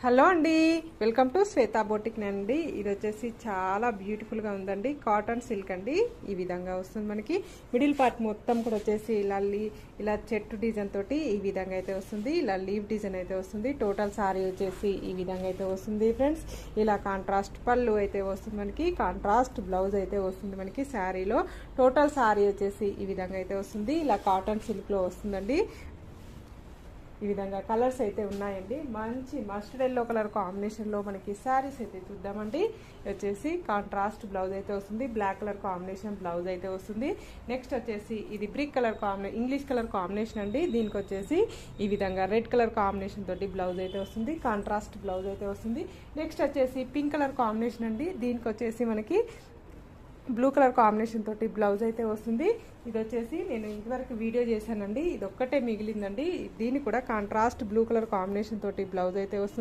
Hello అండి, welcome to Shweta boutique అండి. ఇది వచ్చేసి చాలా బ్యూటిఫుల్గా ఉందండి. కాటన్ సిల్క్ అండి. ఈ విధంగా వస్తుంది మనకి. మిడిల్ పార్ట్ మొత్తం కూడా వచ్చేసి ఇలా చెట్టు డిజైన్ తోటి ఈ విధంగా అయితే వస్తుంది. ఇలా లీవ్ డిజైన్ అయితే వస్తుంది. టోటల్ సారీ వచ్చేసి ఈ విధంగా అయితే వస్తుంది ఫ్రెండ్స్. ఇలా కాంట్రాస్ట్ పళ్ళు అయితే వస్తుంది మనకి. కాంట్రాస్ట్ బ్లౌజ్ అయితే వస్తుంది మనకి శారీలో. టోటల్ సారీ వచ్చేసి ఈ విధంగా అయితే వస్తుంది. ఇలా కాటన్ సిల్క్లో వస్తుందండి. ఈ విధంగా కలర్స్ అయితే ఉన్నాయండి. మంచి మస్టర్డ్ ఎల్లో కలర్ కాంబినేషన్లో మనకి శారీస్ అయితే చూద్దామండి. వచ్చేసి కాంట్రాస్ట్ బ్లౌజ్ అయితే వస్తుంది. బ్లాక్ కలర్ కాంబినేషన్ బ్లౌజ్ అయితే వస్తుంది. నెక్స్ట్ వచ్చేసి ఇది brick colour English colour combination అండి. దీనికి వచ్చేసి ఈ విధంగా రెడ్ కలర్ కాంబినేషన్ తోటి బ్లౌజ్ అయితే వస్తుంది. కాంట్రాస్ట్ బ్లౌజ్ అయితే వస్తుంది. నెక్స్ట్ వచ్చేసి పింక్ కలర్ కాంబినేషన్ అండి. దీనికి వచ్చేసి మనకి బ్లూ కలర్ కాంబినేషన్ తోటి బ్లౌజ్ అయితే వస్తుంది. ఇది వచ్చేసి నేను ఇంతవరకు వీడియో చేశానండి. ఇది ఒక్కటే మిగిలిందండి. దీన్ని కూడా కాంట్రాస్ట్ బ్లూ కలర్ కాంబినేషన్ తోటి బ్లౌజ్ అయితే వస్తుంది.